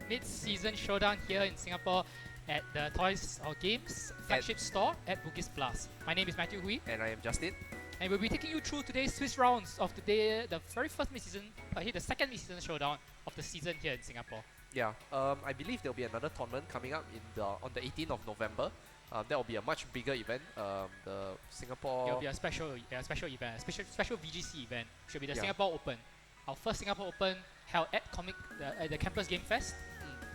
Mid-Season Showdown here in Singapore at the Toys or Games flagship store at Bugis Plus. My name is Matthew Hui, And I am Justin. and we'll be taking you through today's Swiss rounds of today, the very first mid-season, the second mid-season showdown of the season here in Singapore. Yeah, I believe there'll be another tournament coming up on the 18th of November. That will be a much bigger event. The Singapore. It will be a special event, a special VGC event. Should be the Yeah. Singapore Open, our first Singapore Open held at at the Campus Game Fest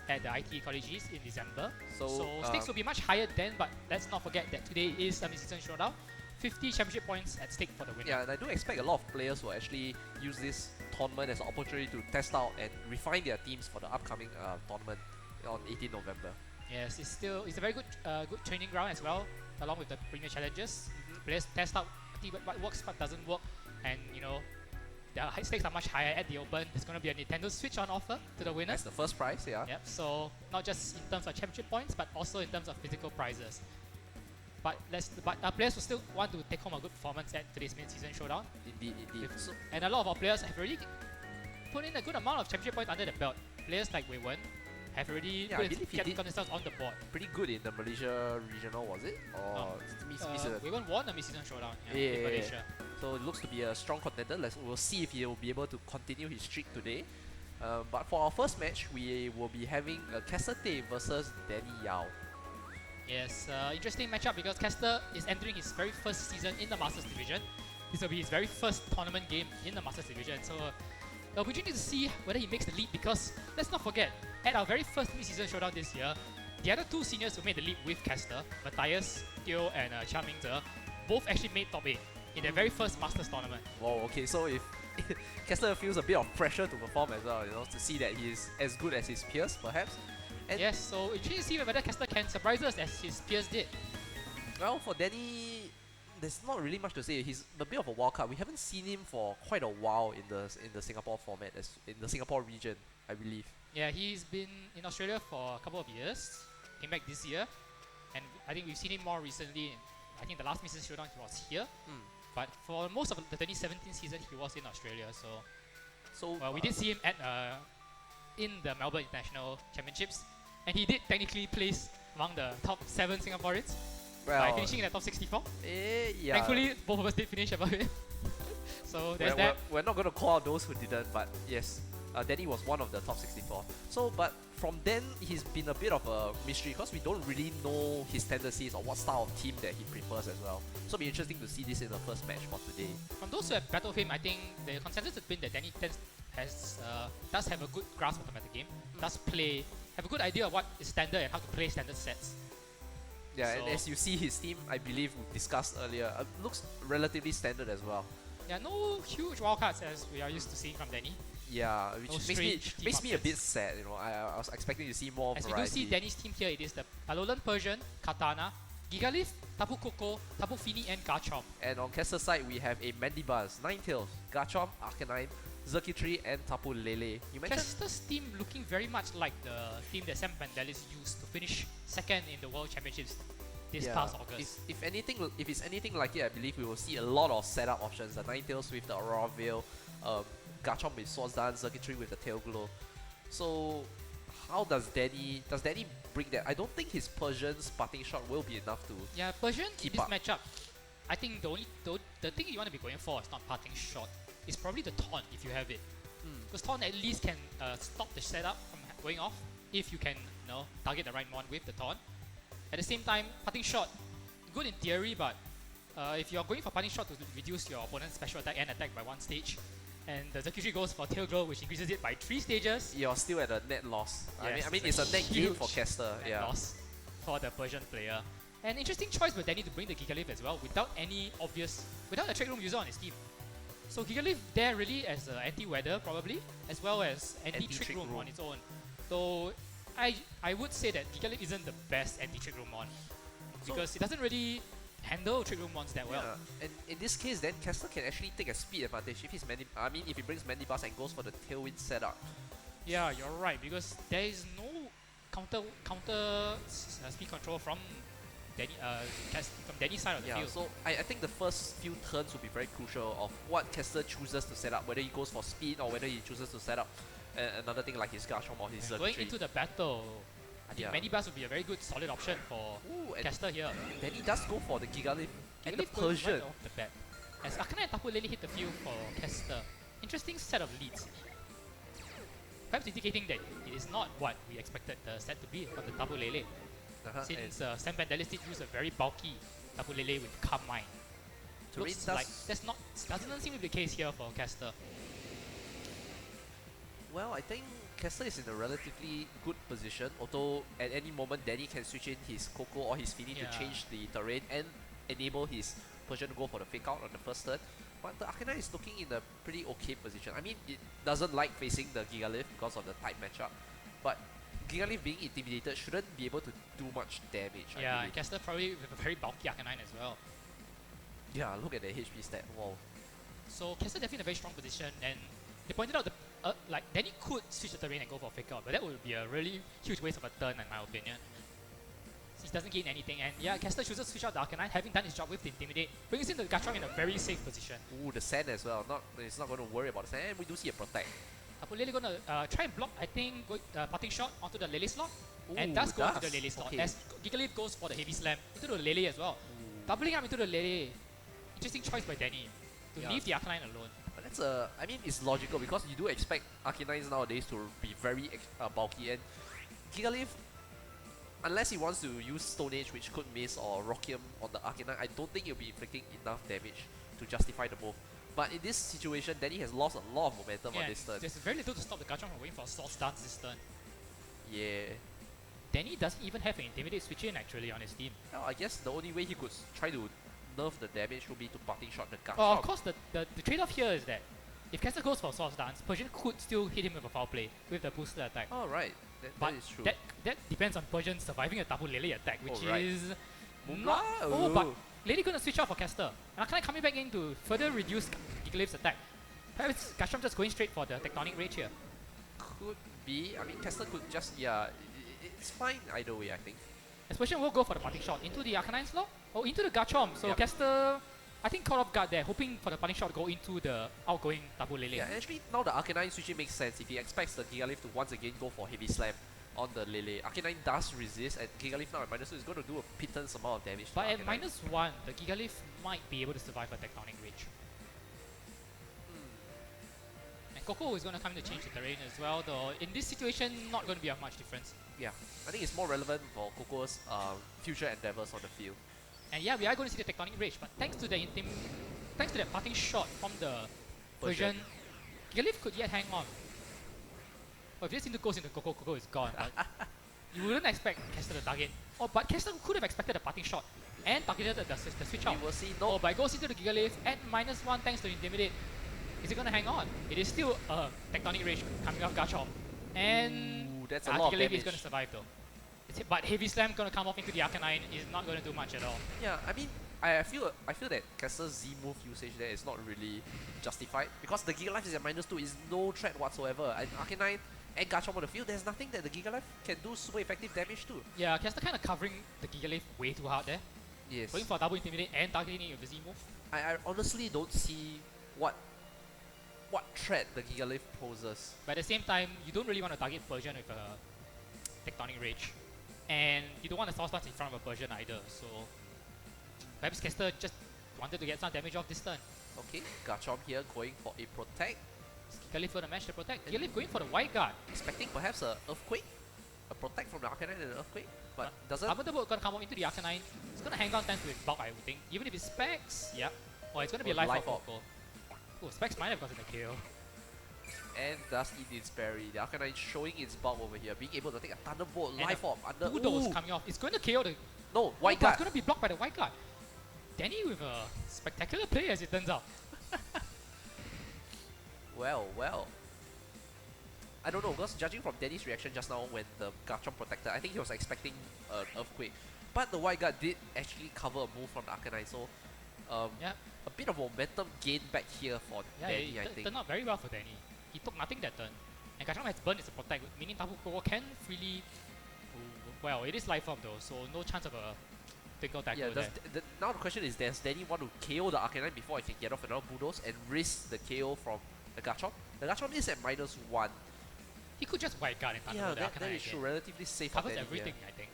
at the IT College East in December. So stakes will be much higher then, but let's not forget that today is a mid-season showdown. 50 championship points at stake for the winner. Yeah, and I do expect a lot of players will actually use this tournament as an opportunity to test out and refine their teams for the upcoming tournament on 18 November. Yes, it's a very good good training ground as well, along with the premier challenges. Players test out what works, what doesn't work, and the high stakes are much higher at the Open. There's going to be a Nintendo Switch on offer to the winners. That's the first prize, yeah. Yep. So not just in terms of championship points, but also in terms of physical prizes. But our players will still want to take home a good performance at today's mid-season showdown. Indeed. So, And a lot of our players have already put in a good amount of championship points under the belt. Players like Wei Wen have already gotten themselves on the board. pretty good in the Malaysia regional, was it? Or Wei Wen won the mid-season showdown in Yeah. Malaysia. So it looks to be a strong contender. We'll see if he will be able to continue his streak today. But for our first match, we will be having Kester versus Danny Yao. Yes, interesting matchup because Kester is entering his very first season in the Masters Division. This will be his very first tournament game in the Masters Division. So the opportunity to see whether he makes the leap, because let's not forget, at our very first mid-season showdown this year, the other two seniors who made the leap with Kester, Matthias Teo and Chia Mingze, both actually made top 8 in their very first Masters tournament. Wow, okay, so if Kester feels a bit of pressure to perform as well, to see that he is as good as his peers, perhaps. And yes, so interesting to see whether Kester can surprise us as his peers did. well, for Danny, there's not really much to say. He's a bit of a wild card. We haven't seen him for quite a while in the Singapore format, in the Singapore region, I believe. Yeah, he's been in Australia for a couple of years, came back this year, and I think we've seen him more recently. I think the last mid-season showdown he was here, but for most of the 2017 season he was in Australia. So we did see him at in the Melbourne International Championships, and he did technically place among the top 7 Singaporeans by finishing in the top 64. Yeah. Thankfully, both of us did finish above it. So there's that. We're not going to call out those who didn't, but yes, Danny was one of the top 64. So, but from then, he's been a bit of a mystery because we don't really know his tendencies or what style of team that he prefers as well. So it'll be interesting to see this in the first match for today. From those who have battled him, I think the consensus has been that Danny does have a good grasp of the meta game, have a good idea of what is standard and how to play standard sets. Yeah, So- and as you see his team, I believe we discussed earlier, looks relatively standard as well. Yeah, no huge wildcards as we are used to seeing from Danny. Yeah, which No makes strange team me a bit options. sad. I was expecting to see more As we variety. do see Danny's team here, it is the Alolan Persian, Katana, Gigalith, Tapu Koko, Tapu Fini, and Garchomp. And on Kester's side, we have a Mandibuzz, Ninetales, Garchomp, Arcanine, Xurkitree, and Tapu Lele. You mentioned Kester's team looking very much like the team that Sam Vandellis used to finish second in the World Championships this past August. If it's anything like it, I believe we will see a lot of setup options. The Ninetales with the Aurora Veil, Garchomp with Swords Dance, Xurkitree with the Tail Glow. So how does Danny bring that? I don't think his Persian's parting shot will be enough to. Yeah, Persian in Keep this up. matchup, I think the thing you want to be going for is not parting shot. It's probably the taunt if you have it. Because taunt at least can stop the setup from going off if you can target the right one with the taunt. At the same time, parting shot, good in theory, but if you're going for parting shot to reduce your opponent's special attack and attack by 1 stage, and the Xurkitree goes for Tail Glow, which increases it by 3 stages. You're still at a net loss. Yes, I mean it's a net gain for huge Kester. net Yeah. loss for the Persian player. An interesting choice with Danny to bring the Gigalith as well, without a Trick Room user on his team. So Gigalith there really as an anti-weather probably, as well as anti-Trick Room on its own. So I would say that Gigalith isn't the best anti-Trick Room mon, because it doesn't really handle Trick Room mons that well. Yeah. And in this case, then Kester can actually take a speed advantage if if he brings Mandibuzz and goes for the Tailwind setup. Yeah, you're right, because there is no counter speed control from Danny's side of the Yeah, field. so I think the first few turns will be very crucial of what Kester chooses to set up, whether he goes for speed or whether he chooses to set up another thing like his Garchomp or his And going circuitry. into the battle, I think many bars would be a very good solid option for Kester here. Then he does go for the Gigalith and the Gigalith going Persian. right off the bat. As Arcanine and Tapu Lele hit the field for Kester. Interesting set of leads. Perhaps indicating that it is not what we expected the set to be for the Tapu Lele. Since Sam Vandellis did use a very bulky Tapu Lele with Calm Mind. Looks like doesn't seem to be the case here for Kester. Well, I think Kester is in a relatively good position, although at any moment Danny can switch in his Coco or his Fini to change the terrain and enable his Persian to go for the fake out on the first turn. But the Arcanine is looking in a pretty okay position. I mean, it doesn't like facing the Gigalith because of the type matchup, but Gigalith being intimidated shouldn't be able to do much damage. Yeah, and Kester probably with a very bulky Arcanine as well. Yeah, look at the HP stat. Wow. So Kester definitely in a very strong position, and they pointed out the like Danny could switch the terrain and go for a fake out, but that would be a really huge waste of a turn in my opinion. He doesn't gain anything, and yeah, Kester chooses to switch out the Arcanine, having done his job with the Intimidate, brings in the Garchomp in a very safe position. Ooh, the Sand as well. It's not going to worry about the Sand, and we do see a Protect. Tapu Lele gonna try and block, I think, parting shot onto the Lele slot, and does go into the Lele slot, as Gigalith goes for the Heavy Slam into the Lele as well. Doubling up into the Lele. Interesting choice by Danny to leave the Arcanine alone. But that's I mean, it's logical because you do expect Arcanines nowadays to be very bulky, and Gigalith, unless he wants to use Stone Age, which could miss, or Rockium on the Arcanine, I don't think he'll be inflicting enough damage to justify the move. But in this situation, Danny has lost a lot of momentum on this turn. There's very little to stop the Garchomp from waiting for a Swords Dance this turn. Yeah. Danny doesn't even have an Intimidate switch in actually on his team. Well, I guess the only way he could try to nerf the damage would be to parting shot the Garchomp. Oh, of course, the trade-off here is that if Kester goes for Swords Dance, Persian could still hit him with a foul play with the boosted attack. Oh, right. That is true. That depends on Persian surviving a Tapu Lele attack, which is Mumra? not... Oh, but Lele gonna switch out for Kester. And Arcanine coming back in to further reduce Gigalith's attack. Perhaps Garchomp just going straight for the Tectonic Rage here. Could be. I mean, Kester could just, it's fine either way, I think. As Persian will go for the parting shot into the Arcanine slot, or into the Garchomp. So Kester, I think, caught off guard there, hoping for the parting shot to go into the outgoing Tapu Lele. Yeah, actually, now the Arcanine switching makes sense if he expects the Gigalith to once again go for Heavy Slam on the Lele. Arcanine does resist, and Gigalith now at -2 is going to do a pittance amount of damage. But at -1, the Gigalith might be able to survive a Tectonic Rage. And Coco is going to come in to change the terrain as well, though in this situation, not going to be of much difference. Yeah, I think it's more relevant for Coco's future endeavors on the field. And yeah, we are going to see the Tectonic Rage, but thanks to that parting shot from the Persian, Gigalith could yet hang on. But if this into goes into Coco, Coco is gone. But you wouldn't expect Kester to target. Oh, but Kester could have expected a parting shot and targeted the switch out. We will see. No. Oh, but it goes into the Gigalith at -1 thanks to Intimidate. Is it going to hang on? It is still a Tectonic Rage coming off Garchomp. And that's a lot of Gigalith damage. is going to survive though. But Heavy Slam going to come off into the Arcanine is not going to do much at all. Yeah, I mean, I feel that Kester's Z move usage there is not really justified because the Gigalith is at -2, is no threat whatsoever. And Arcanine and Garchomp on the field, there's nothing that the Gigalith can do super effective damage to. Yeah, Kester kind of covering the Gigalith way too hard there. Yes. Going for a double Intimidate and targeting it with the Z move. I honestly don't see what threat the Gigalith poses. But at the same time, you don't really want to target Persian with a Tectonic Rage. And you don't want to Swords Dance in front of a Persian either, so perhaps Kester just wanted to get some damage off this turn. Okay, Garchomp here going for a Protect. Gigalith for the match to protect. Gigalith going for the White Guard. Expecting perhaps a Earthquake? A Protect from the Arcanine and an Earthquake? But doesn't... Thunderbolt gonna come up into the Arcanine. It's gonna hang on thanks to its bulk, I would think. Even if it's Specs, yeah. Oh, it's gonna be a Life Orb. Oh, Specs might have gotten the kill. And does eat its berry. The Arcanine showing its bulk over here, being able to take a Thunderbolt and Life Orb under... Bulldoze coming off. It's going to KO the... No, White Guard. It's going to be blocked by the White Guard. Danny with a spectacular play as it turns out. Well. I don't know, because judging from Danny's reaction just now when the Garchomp protected, I think he was expecting an Earthquake. But the White Guard did actually cover a move from the Arcanine, so... a bit of momentum gained back here for Danny, I think. It turned out very well for Danny. He took nothing that turn. And Garchomp has burned its protect, meaning Tapu Koko can freely... Well, it is Life Orb though, so no chance of a Twinkle Tackle there. Now the question is, does Danny want to KO the Arcanine before he can get off another Bulldoze and risk the KO from the Garchomp? The Garchomp is at -1. He could just white guard and Yeah, Thunderbolt the that Arcanine is true. again. Relatively safe. Covers for Danny everything, here. I think.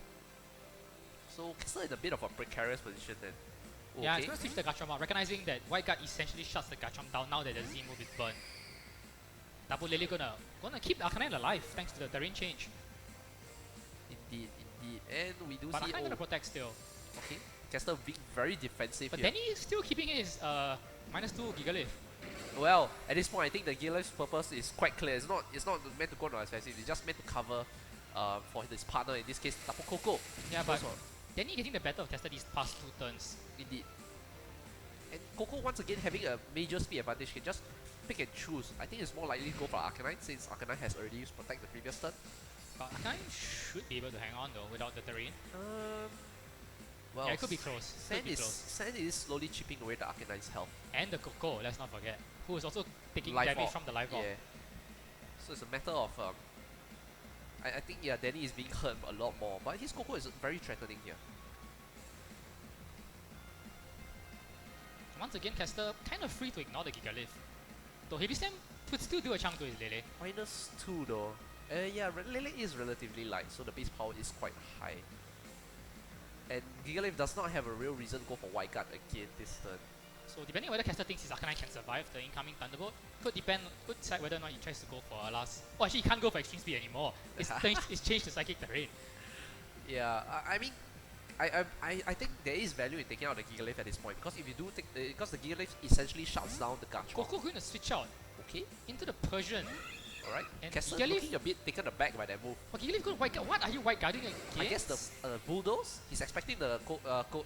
So Kester in a bit of a precarious position then. Okay. Yeah, it's going to switch the Garchomp out, recognizing that white guard essentially shuts the Garchomp down now that the Z move is burned. Double Lily gonna keep the Arcanine alive thanks to the terrain change. Indeed. And we do But see... Arcanine gonna protect still. Okay. Kester being very defensive But here. Danny is still keeping his -2 Gigalith. Well, at this point, I think the Gigalith's purpose is quite clear. It's not meant to go on offensive. It's just meant to cover for his partner, in this case, Tapu Koko. Yeah, but Danny getting the better of Kester these past 2 turns. Indeed. And Koko, once again, having a major speed advantage, can just pick and choose. I think it's more likely to go for Arcanine, since Arcanine has already used Protect the previous turn. But Arcanine should be able to hang on though without the terrain. Well, Yeah, it could be close. Sand is slowly chipping away the Arcanine's health. And the Coco, let's not forget, who is also taking Life damage Orb. from the Life Orb. Yeah. So it's a matter of I think yeah, Danny is being hurt a lot more, but his Coco is very threatening here. Once again, Kester kind of free to ignore the Gigalith. Though Heavy Slam could still do a chunk to his Lele. -2 though. Yeah, Lele is relatively light, so the base power is quite high. And Gigalith does not have a real reason to go for White Guard again this turn. So depending on whether Kester thinks his Arcanine can survive the incoming Thunderbolt, could decide whether or not he tries to go for a last... Oh, actually he can't go for Extreme Speed anymore. It's changed to Psychic Terrain. Yeah, I mean, I think there is value in taking out the Gigalith at this point, because if you do take because the Gigalith essentially shuts down the Garchomp. Coco going to switch out Okay. into the Persian. Alright. And Kester Gigalith- looking a bit taken aback by that move. But Gigalith going to white guard. What are you white guarding against? I guess the Bulldoze, he's expecting the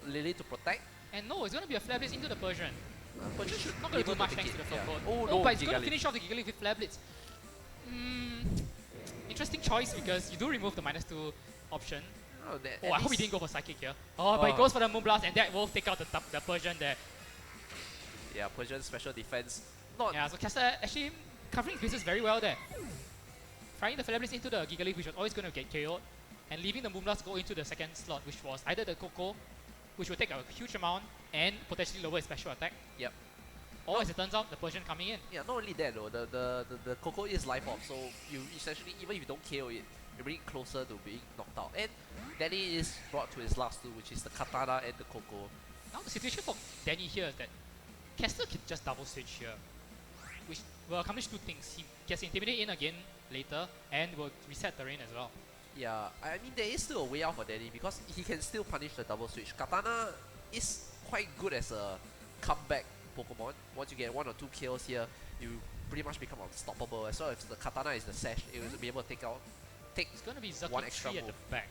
Lily to protect. And no, it's going to be a Flare Blitz into the Persian. Persian should Not be going to able do much take thanks it, to the yeah. Flare Oh Code. no, But it's going to Gigalith. finish off the Gigalith with Flare Blitz. Interesting choice because you do remove the -2 option. Oh, I hope he didn't go for Psychic here. Oh, but he goes for the Moonblast and that will take out the Persian there. Yeah, Persian special defense. Not Yeah, so Kester actually covering his bases very well there. Firing the Flare Blitz into the Gigalith, which was always going to get KO'd, and leaving the Moonblast go into the second slot, which was either the Coco, which will take a huge amount and potentially lower his special attack. Yep. Or as it turns out, the Persian coming in. Yeah, not only that though, the Coco is life orb, so you essentially, even if you don't KO it, you bring it closer to being knocked out. And Danny is brought to his last two, which is the Katana and the Coco. Now the situation for Danny here is that Kester can just double switch here, which will accomplish 2 things. He gets Intimidate in again later and will reset terrain as well. Yeah, I mean there is still a way out for Danny because he can still punish the double switch. Katana is quite good as a comeback Pokemon. Once you get 1 or 2 kills here, you pretty much become unstoppable. As well as the Katana is the sash, it will be able to take It's going to be one extra Zerky 3 at the move. back.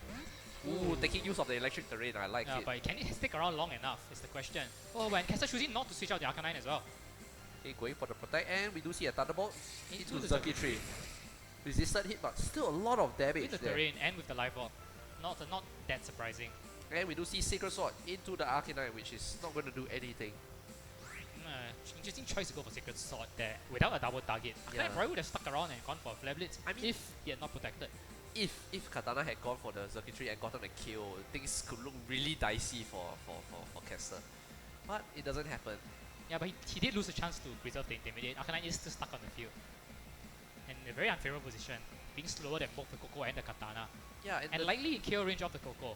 Ooh, taking use of the electric terrain, I like Yeah, it. but can it stick around long enough is the question. Oh, when Kester choosing not to switch out the Arcanine as well. Okay, going for the protect, and we do see a Thunderbolt into the Zerky Tree. Resisted hit, but still a lot of damage with the there. terrain and with the Life Orb. Not that surprising. And we do see Sacred Sword into the Arcanine, which is not going to do anything. Interesting choice to go for Sacred Sword there without a double target. Arcanine Yeah. probably would have stuck around and gone for a Flare Blitz I mean- if he had not protected. If Katana had gone for the Zerky Tree and gotten a kill, things could look really dicey for Kester. But it doesn't happen. Yeah, but he did lose a chance to preserve the Intimidate. Arcanine is still stuck on the field. And in a very unfavorable position, being slower than both the Coco and the Katana. Yeah, And likely in KO range of the Coco.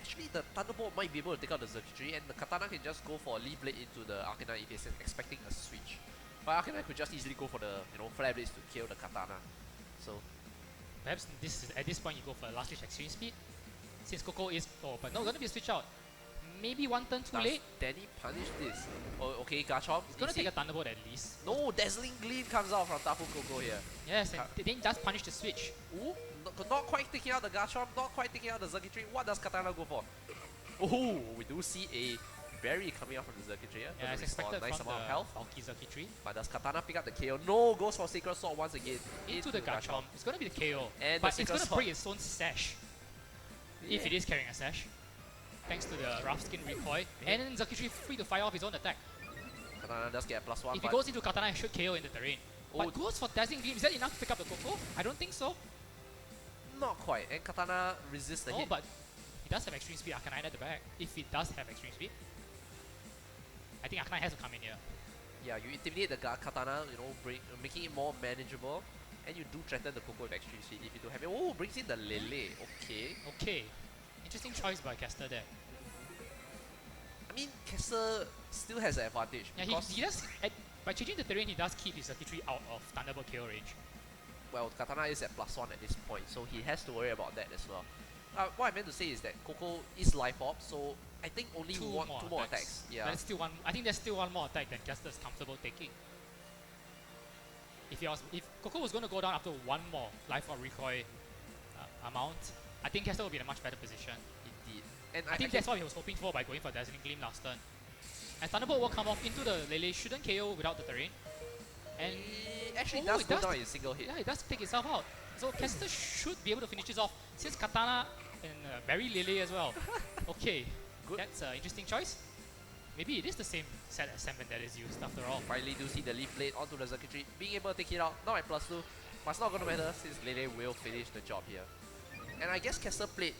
actually the Thunderbolt might be able to take out the Zerky Tree, and the Katana can just go for a Leaf Blade into the Arcanine if he's expecting a switch. But Arcanine could just easily go for the Flare Blades to kill the Katana. So Perhaps at this point you go for a last switch Extreme Speed. Since Coco is... Oh, but no, gonna be a switch out. Maybe 1 turn too does late. Danny punish this? Oh, okay, Garchomp. He's gonna easy. take a Thunderbolt at least. No, Dazzling Gleam comes out from Tapu Koko here. Yes, and then he does punish the switch. Ooh, not quite taking out the Garchomp, not quite taking out the Zerky Tree. What does Katana go for? Oh, we do see a berry coming out from the Zerky Tree. Yeah, it's restore a expected nice from amount the of health. bulky Zerky Tree. But does Katana pick up the KO? No, goes for Sacred Sword once again. Into the Garchomp. It's gonna be the KO. And but the it's Sacred gonna Sword. break its own sash. If it is carrying a sash. Thanks to the rough skin recoil. And then Zerky Tree free to fire off his own attack. Katana does get a +1. If he goes into Katana, it should KO in the terrain. But goes for Dazzling Gleam. Is that enough to pick up the Coco? I don't think so. Not quite. And Katana resists the Oh, hit. but he does have Extreme Speed Arcanine at the back. If he does have Extreme Speed. I think Arcanine has to come in here. Yeah, you intimidate the Katana, making it more manageable. And you do threaten the Coco with extreme speed if you don't have it. Oh, brings in the Lele. Okay. Okay. Interesting choice by Kester there. I mean, Kester still has an advantage. Yeah, because he does, by changing the terrain, he does keep his circuitry out of Thunderbolt KO range. well, Katana is at +1 at this point, so he has to worry about that as well. What I meant to say is that Coco is life orb, so I think only two more attacks. Yeah. That's still one. I think there's still one more attack that Kester is comfortable taking. If Coco was going to go down after one more life orb recoil amount, I think Kester will be in a much better position. Indeed. And I think that's what he was hoping for by going for Dazzling Gleam last turn. And Thunderbolt will come off into the Lele, shouldn't KO without the terrain. And he actually does go down in a single hit. Yeah, it does take itself out. So Kester should be able to finish this off since Katana and bury Lele as well. Okay, good. That's an interesting choice. Maybe it is the same set as Sam that is used after all. Finally do see the Leaf Blade onto the circuitry, being able to take it out, now at +2, but it's not going to matter since Lele will finish the job here. And I guess Kester played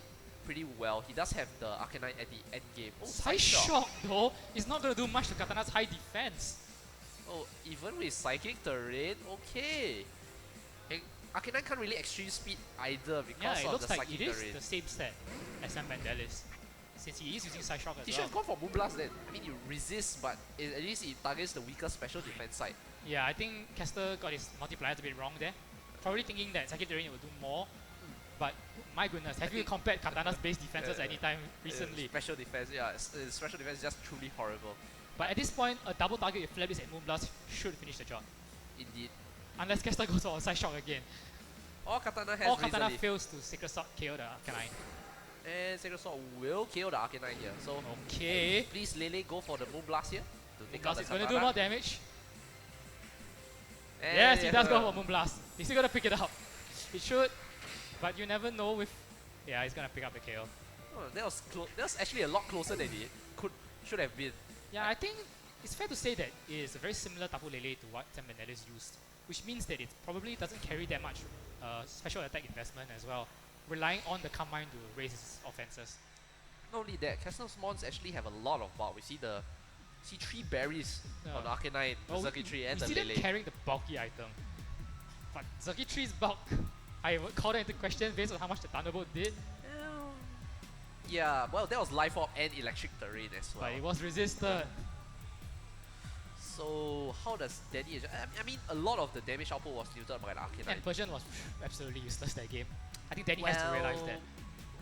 pretty well. He does have the Arcanine at the end game. Oh, Side Shock though is not going to do much to Katana's high defense. Oh, even with Psychic Terrain, okay. And Arcanine can't really extreme speed either because of the Psychic Terrain. Yeah, it looks like it is the same set as Sam Vandalis, since he is using Side Shock as he well. should have gone for Moonblast then. I mean, you resist, but at least it targets the weaker special defense side. Yeah, I think Kester got his multipliers a bit wrong there. Probably thinking that Psychic Terrain will do more. But my goodness, have you compared Katana's base defenses anytime recently? Special defense, yeah, special defense is just truly horrible. But at this point, a double target with Flabis and Moonblast should finish the job. Indeed. Unless Kester goes for a Side Shock again. Or Katana has Or Katana fails to Sacred Sword KO the Arcanine. And Sacred Sword will KO the Arcanine here. So okay. Please Lele go for the Moonblast here. To take out the Moonblast is going to do more damage. And yes, he does go for Moonblast. He's still going to pick it up. It should. But you never know with... Yeah, he's going to pick up the KO. Oh, that was actually a lot closer than it should have been. Yeah, I think it's fair to say that it is a very similar Tapu Lele to what Sam Vandalis used, which means that it probably doesn't carry that much special attack investment as well, relying on the Carmine to raise his offenses. Not only that, Kester's mons actually have a lot of bulk. We see 3 berries on the Arcanine, the Circuitry, and the Lele. We see them carrying the bulky item. But Circuitry's bulk, I would call that into question based on how much the Thunderbolt did. Yeah, well, that was Life Orb and Electric Terrain as well. But it was resisted. So, how does Danny... I mean, a lot of the damage output was neutered by the Arcanine. And Persian was absolutely useless that game. I think Danny has to realize that.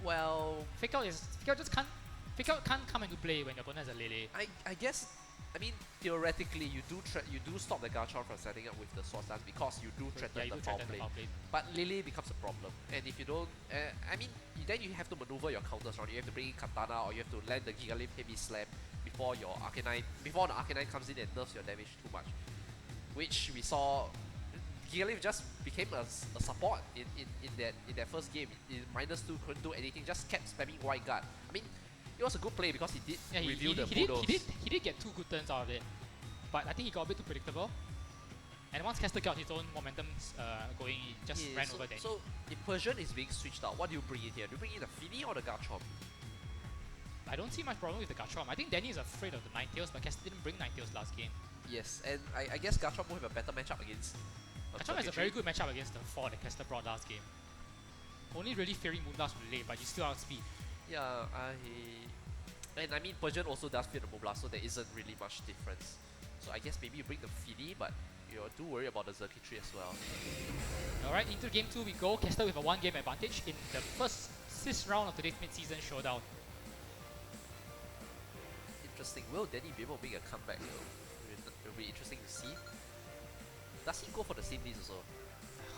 Well... Fake Out can't come into play when your opponent has a Lele. I guess... I mean, theoretically, you do stop the Garchomp from setting up with the Swords Dance because you do threaten the foul play. But Lele becomes a problem, and if you don't, I mean, then you have to maneuver your counters around. You have to bring in Katana, or you have to land the Gigalith Heavy Slam before the Arcanine comes in and nerfs your damage too much. Which we saw, Gigalith just became a support in that first game. In -2, couldn't do anything, just kept spamming White Guard. I mean, it was a good play because he did review the Bulldoze. He did get 2 good turns out of it, but I think he got a bit too predictable. And once Kester got his own momentum going, he just ran over Danny. So if Persian is being switched out, what do you bring in here? Do you bring in the Fini or the Garchomp? I don't see much problem with the Garchomp. I think Danny is afraid of the Ninetales, but Kester didn't bring Ninetales last game. Yes, and I guess Garchomp will have a better matchup against... Garchomp has a very good matchup against the 4 that Kester brought last game. Only really fearing Moonblast Relay, but you still outspeed. Yeah, and I mean, Persian also does fear the Moonblast, so there isn't really much difference. So I guess maybe you bring the Fini, but you do worry about the Circuitry as well. Alright, into game 2 we go. Kester with a 1-game advantage in the sixth round of today's mid-season showdown. Interesting. Will Danny be able to make a comeback though? It'll be interesting to see. Does he go for the same leads also?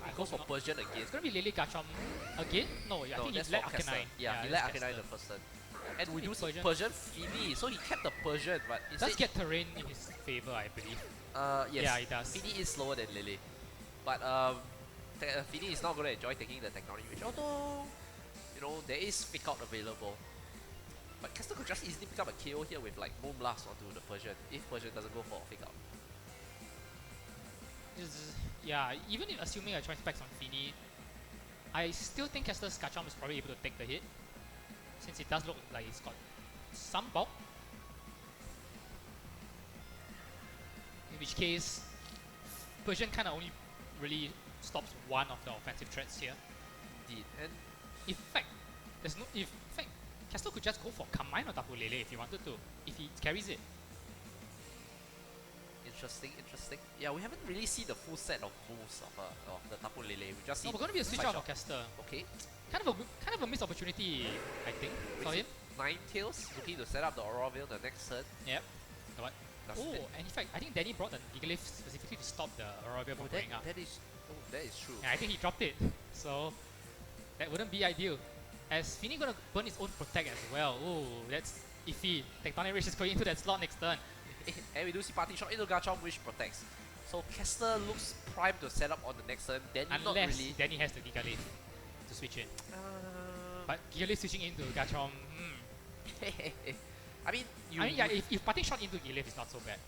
He goes for Persian again. It's gonna be Lele Garchomp again? No, I think he let Arcanine. Yeah, he let Arcanine the first turn. And we do see Persian Fini, so he kept the Persian, but instead... Does get terrain in his favor, I believe. Yes. Yeah, he does. Fini is slower than Lele. But Fini is not going to enjoy taking the Technology Range, although, you know, there is Pick Out available. But Kester could just easily pick up a KO here with like Moonblast onto the Persian, if Persian doesn't go for a Pick Out. Yeah, even if assuming a choice specs on Fini, I still think Kester's Garchomp is probably able to take the hit, since it does look like it's got some bulk. In which case, Persian kind of only really stops one of the offensive threats here. Indeed. And In fact, Kester could just go for Combine or Tapu Lele if he wanted to, if he carries it. interesting. Yeah, we haven't really seen the full set of moves of the Tapu Lele. We just see. No, we're going to be a switch out of Kester. Okay. Kind of a missed opportunity, I think, for him. Ninetales looking to set up the Auroville the next turn. Yep. What? Does Oh, that- and in fact, I think Danny brought the Gigalith specifically to stop the Auroville from going up. that is true. And I think he dropped it, so that wouldn't be ideal. As Fini gonna burn his own Protect as well. Oh, that's iffy. Tectonic Rage is going into that slot next turn. And we do see Party Shot into Garchomp, which protects. So Kester looks primed to set up on the next turn. Danny not Unless really. Danny has the Gigalith to switch in. But Gigalith switching into Garchomp, I mean, yeah, if Parting Shot into Gigalith is not so bad.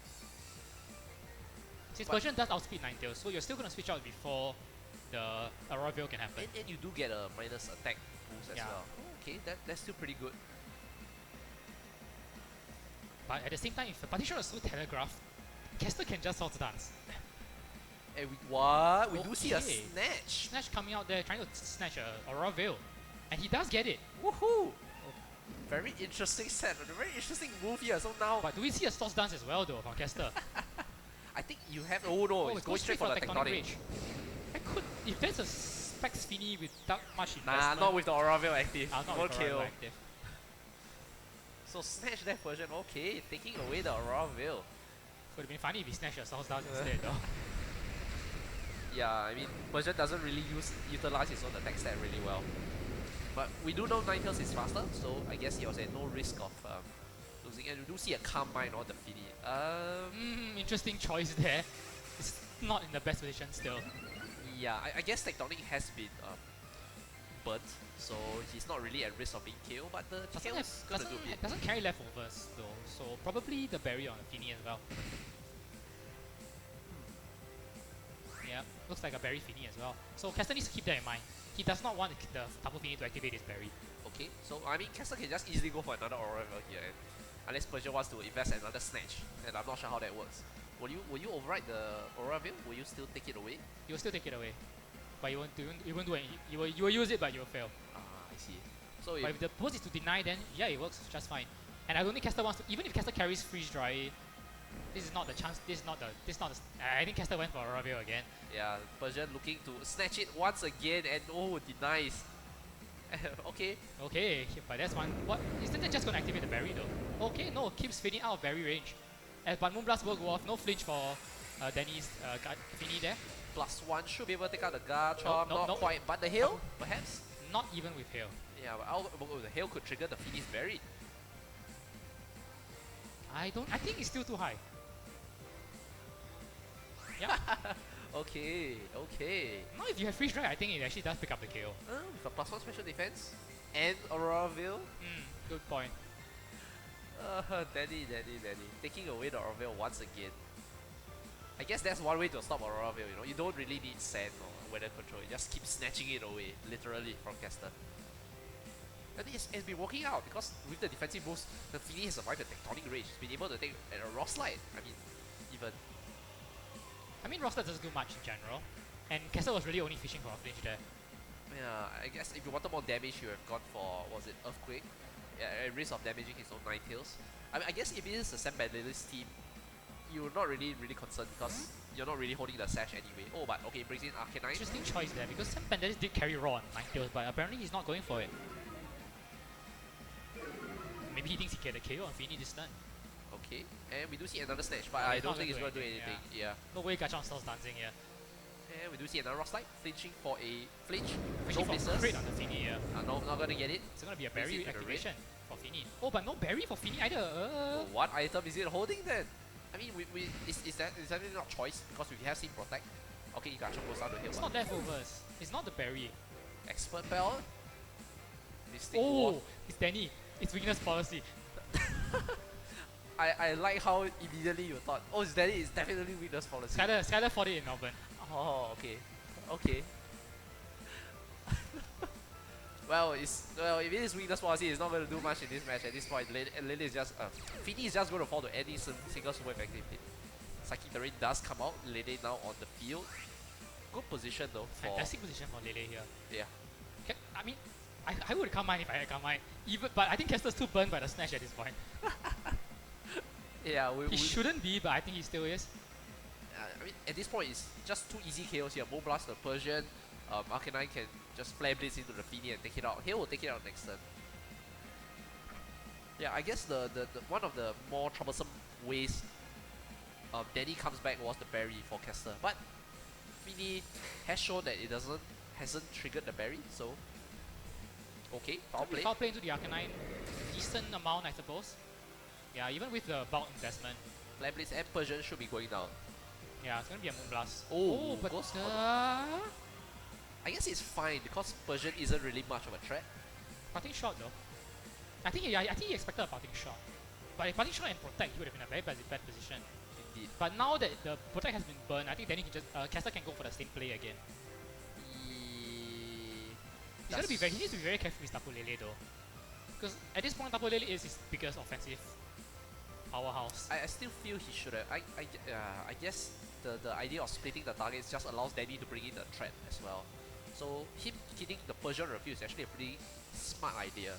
Since Persian does outspeed Ninetales, so you're still gonna switch out before the Auroville can happen. and you do get a minus attack boost as Yeah. well. Okay, that's still pretty good. But at the same time, if the Parting Shot is so telegraphed, Kester can just Swords Dance. And we do see a Okay. snatch. Snatch coming out there, trying to snatch a Auroville. And he does get it. Woohoo! Very interesting set, a very interesting move here. So now, But do we see a Swords Dance as well though from Kester? I think you have. Oh no, it's it going goes straight for the Tectonic. Rage. I could, if there's a Specs Fini without much investment. Nah, not with the Auroville active. Not One with kill. Auroville active. So snatch that version. Okay, taking away the Auroville. Would have been funny if he snatched a Swords Dance instead though. Yeah, I mean, Persian doesn't really utilize his own attack stat really well. But we do know Ninetales is faster, so I guess he was at no risk of losing. And we do see a calm mind on the Fini. Interesting choice there. It's not in the best position still. Yeah, I guess Tectonic has been burnt, so he's not really at risk of being killed. But the TKO's gonna do it. Doesn't carry leftovers though, so probably the berry on the Fini as well. Yeah, looks like a berry Fini as well. So Kester needs to keep that in mind. He does not want the Tapu Fini to activate his berry. Okay, so I mean, Kester can just easily go for another Auroville here, unless Persian wants to invest another snatch, and I'm not sure how that works. Will you override the Auroville? Will you still take it away? You will still take it away, but you won't do any. You will use it, but you will fail. Ah, I see. So But if the pose is to deny, then yeah, it works just fine. And I don't think Kester wants to. Even if Kester carries freeze dry, this is not the chance. This is not the. I think Kester went for Auroville again. yeah, Persian looking to snatch it once again, and oh, denies. Okay. Okay, but that's one. What isn't that just gonna activate the berry though? Okay, no, keeps Fini out of berry range. But Moonblast will go off. No flinch for Danny's Fini there. +1 should be able to take out the Garchomp. No, Not no. quite, but the hail, perhaps. Not even with hail. Yeah, but the hail could trigger the Fini's berry. I think it's still too high. Yeah. Okay. No, if you have freeze dry, I think it actually does pick up the KO. With a +1 special defense and Auroville. Good point. Danny. Taking away the Auroville once again. I guess that's one way to stop Auroville, you know. You don't really need sand or weather control. You just keep snatching it away, literally, from Kester. I think it's been working out because with the defensive moves, the Fini has survived the Tectonic Rage. He's been able to take a Raw Slide. I mean, Roster doesn't do much in general, and Kester was really only fishing for a flinch there. Yeah, I guess if you wanted more damage, you have gone for, was it Earthquake? Yeah, at risk of damaging his own Ninetales. I mean, I guess if it is a Sam Bandellis team, you're not really concerned because you're not really holding the sash anyway. Oh, but okay, brings in Arcanine. Interesting choice there because Sam Banderas did carry Raw on Ninetales, but apparently he's not going for it. Maybe he thinks he can get a KO on Fini this turn. Okay, and we do see another snatch, but Yeah, I he's don't not think he's gonna going to do do anything. anything, Yeah. No way Garchomp starts dancing here. And we do see another Rock Slide, flinching for a flinch. Fishing No for misses. crit on the Fini here. No, not going to get it. It's gonna be a Brings berry it to the red. activation for Fini. Oh, but no berry for Fini either. So what item is it holding then? I mean, is that really not choice because we have seen Protect. Okay, Garchomp goes down to It's hill. not leftovers. It's not the berry. Expert Bell. Mystic Oh, Ward. it's Danny. It's weakness policy. I like how immediately you thought, oh, it's Danny, it's definitely weakness policy. Skylar fought it in Melbourne. Oh, okay. Well, if it is weakness policy, it's not going to do much in this match at this point. Lily is just, Fini is just going to fall to any single super effective hit. Psychic Terrain does come out. Lily now on the field. good position though for... Fantastic position for Lele here. Yeah. I mean, I would come mine if I had come mine. But I think Kester's too burned by the snatch at this point. Yeah, He shouldn't be, but I think he still is. I mean, at this point, it's just two easy KOs here. Moonblast the Persian. Arcanine can just Flare Blitz into the Fini and take it out. He will take it out next turn. Yeah, I guess the one of the more troublesome ways Danny comes back was the berry for Kester. But Fini has shown that it hasn't triggered the berry, so okay, foul play. Foul play into the Arcanine. Decent amount, I suppose. Yeah, even with the bulk investment. Flare Blitz and Persian should be going down. Yeah, it's gonna be a Moonblast. Oh, but goes I guess it's fine because Persian isn't really much of a threat. parting shot though. I think he expected a parting shot. But if parting shot and protect, he would have been a very bad position. Indeed. But now that the protect has been burned, I think Danny can just Kester can go for the same play again. He needs to be very careful with Tapu Lele though. Because at this point Tapu Lele is his biggest offensive powerhouse. I still feel he should have. I guess the idea of splitting the targets just allows Danny to bring in the threat as well. So him hitting the Persian review is actually a pretty smart idea.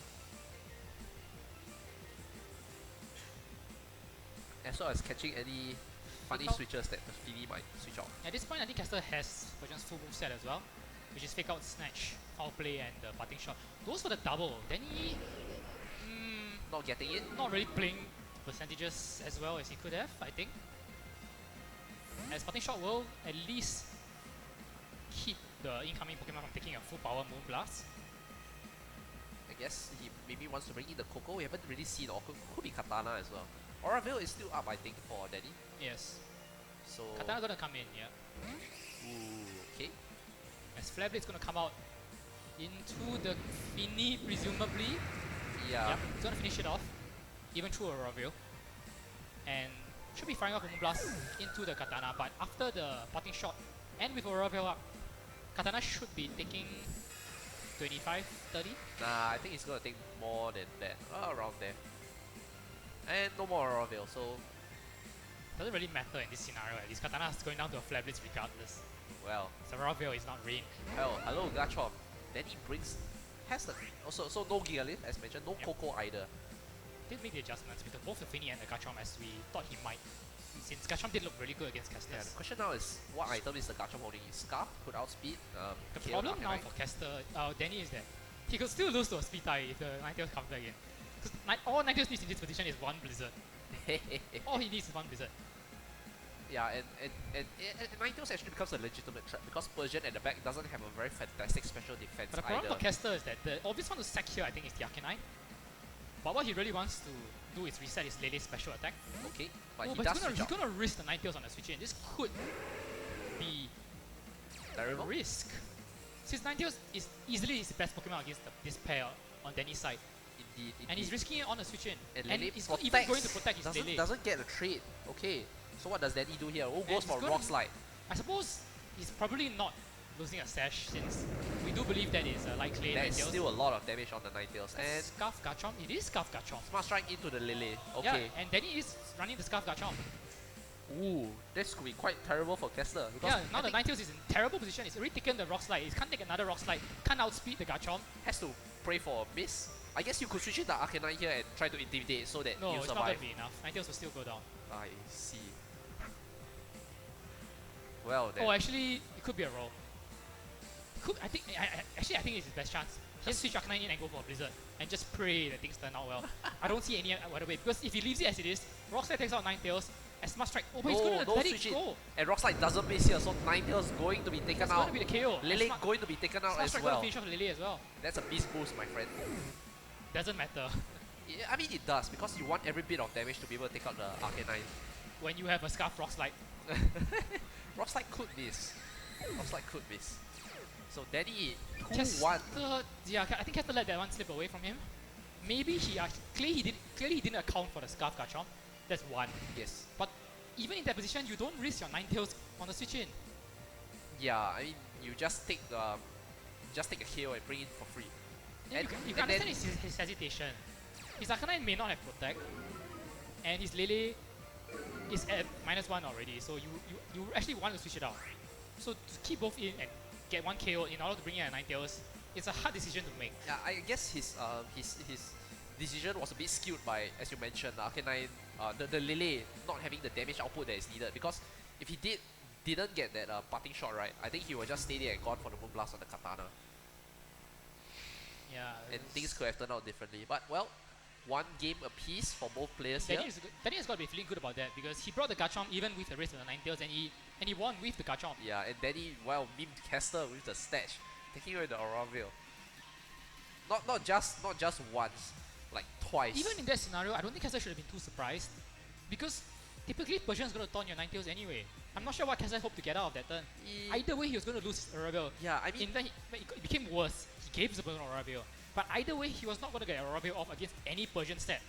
As well as catching any funny switches that the Fini might switch out. At this point I think Kester has Persian's full move set as well, which is Fake Out, Snatch, Foul Play and the parting shot. Goes for the double. Danny not getting it. Not really playing percentages as well as he could have, I think. As parting shot will at least keep the incoming Pokemon from taking a full power Moonblast. I guess he maybe wants to bring in the Coco. We haven't really seen, or could be Katana as well. Auraville is still up, I think, for Danny. Yes. So Katana gonna come in, yeah. Ooh, okay. As Flare Blade's gonna come out into the Fini, presumably. Yeah. Yep, he's gonna finish it off, even through Auraville. And should be firing off a Moonblast into the Katana, but after the parting shot and with Auraville up, Katana should be taking 25, 30? Nah, I think it's gonna take more than that. Around there. And no more Auraville, so doesn't really matter in this scenario at least. Katana is going down to a Flare Blitz regardless. well. So Auraville is not range. Well, hello Gachomp. Then he brings the also so no Gigalith as mentioned, no Coco either. Did make the adjustments with both the Fini and the Gachomp as we thought he might. Since Gachomp did look really good against Kester. Yeah, the question now is what item is the Gachomp holding? Scarf could outspeed. The problem now for Kester, Danny, is that he could still lose to a speed tie if the Ninetales comes back in. Because all Ninetales needs in this position is one Blizzard. All he needs is one Blizzard. Yeah, and Ninetales actually becomes a legitimate threat because Persian at the back doesn't have a very fantastic special defense But the problem for Kester is that the obvious one to sack here I think is the Arcanine. But what he really wants to do is reset his Lele's special attack. Okay, but he's gonna risk the Ninetales on the switch in. This could be terrible a risk. Since Ninetales is easily his best Pokemon against this pair on Danny's side. Indeed. And he's risking it on the switch in. And he's not even going to protect his Lele. Doesn't get a trade. Okay, so what does Danny do here? Oh, goes for Rock Slide. I suppose he's probably not losing a Sash since we do believe that is likely. There's still a lot of damage on the Ninetales. And Scarf Garchomp, it is Scarf Garchomp. Smart Strike into the Lele. Okay. Yeah, and Danny is running the Scarf Garchomp. Ooh, this could be quite terrible for Kester. Yeah, now the Ninetales is in terrible position. It's already taken the Rock Slide. It can't take another Rock Slide. Can't outspeed the Garchomp. Has to pray for a miss. I guess you could switch in the Arcanine here and try to intimidate so that no, you it's survive. not going to be enough. Ninetales will still go down. I see. Well then. Oh, actually, it could be a roll. I think it's his best chance. Just switch Arcanine in and go for a Blizzard and just pray that things turn out well. I don't see any other way because if he leaves it as it is, Rock Slide takes out Ninetales. And Smart Strike. Oh, but he's going to let it go. And Rock Slide doesn't miss here, so Ninetales going to be taken out. It's going to be the KO. Lele going to be taken out as well. Smart Strike going to finish off Lele as well. That's a beast boost, my friend. Doesn't matter. Yeah, I mean it does because you want every bit of damage to be able to take out the Arcanine. When you have a Scarf Rock Slide. Rock Slide could miss. Rock Slide could miss. So Danny, 2-1. Yeah, I think Kester let that one slip away from him. Maybe clearly he didn't account for the Scarf Garchomp. That's one. Yes. But even in that position, you don't risk your Ninetales on the switch in. Yeah, I mean you just take the take a KO and bring it for free. Yeah, you can understand his hesitation. His Arcanine may not have Protect, and his Lele is at -1 already, so you actually want to switch it out. So to keep both in and get one KO in order to bring in a Ninetales, it's a hard decision to make. Yeah, I guess his decision was a bit skewed by, as you mentioned, Arcanine, the Lele not having the damage output that is needed. Because if he didn't get that parting shot right, I think he would just stay there and gone for the Moonblast on the Katana. Yeah. And things could have turned out differently. But well, one game apiece for both players here. Danny has got to be feeling good about that because he brought the Garchomp even with the race of the Ninetales and he won with the Garchomp. Yeah, and Danny, well, memed Kester with the snatch, taking away the Oraville. Not just once, like twice. Even in that scenario, I don't think Kester should have been too surprised because typically Persian is going to taunt your Ninetales anyway. I'm not sure what Kester hoped to get out of that turn. Either way, he was going to lose his Oraville. Yeah, I mean, it became worse. He gave the Persian Oraville. But either way, he was not going to get Oraville off against any Persian stat.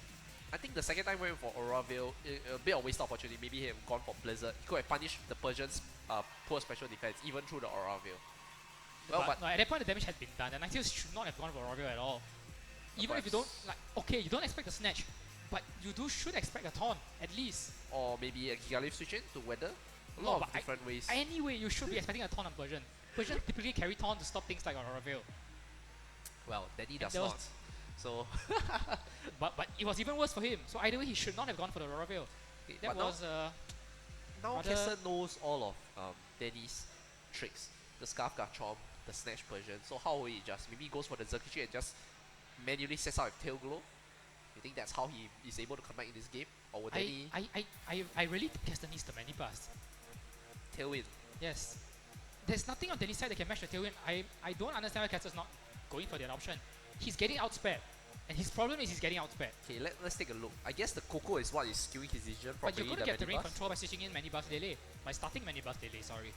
I think the second time went for Oraville, a bit of wasted opportunity. Maybe he had gone for Blizzard. He could have punished the Persian's poor special defense, even through the Oraville. Well, but no, at that point, the damage had been done. The Ninetales should not have gone for Oraville at all. Even if you don't, like, okay, you don't expect a snatch, but you should expect a taunt, at least. Or maybe a Giga Leaf switch in to weather. A lot of different ways. Anyway, you should be expecting a taunt on Persian. Persian typically carry taunt to stop things like Oraville. Well, Danny does not. So, but it was even worse for him. So either way, he should not have gone for the Oraville. okay, That was now Kester knows all of Danny's tricks. The Scarf Garchomp, the Snatch Persian. So how will he just maybe goes for the Zerkichi and just manually sets out with Tail Glow? You think that's how he is able to come back in this game? Or would Danny I really think Kester needs the Mani Blast. Tailwind? Yes. There's nothing on Danny's side that can match the Tailwind. I don't understand why Kester's not going for that option. He's getting outsped. And his problem is he's getting outsped. Okay, let's take a look. I guess the Coco is what is skewing his decision from but you're going to the get the range Manibus. control by switching in Mani Blast Lele. By starting Mani Blast Lele, sorry.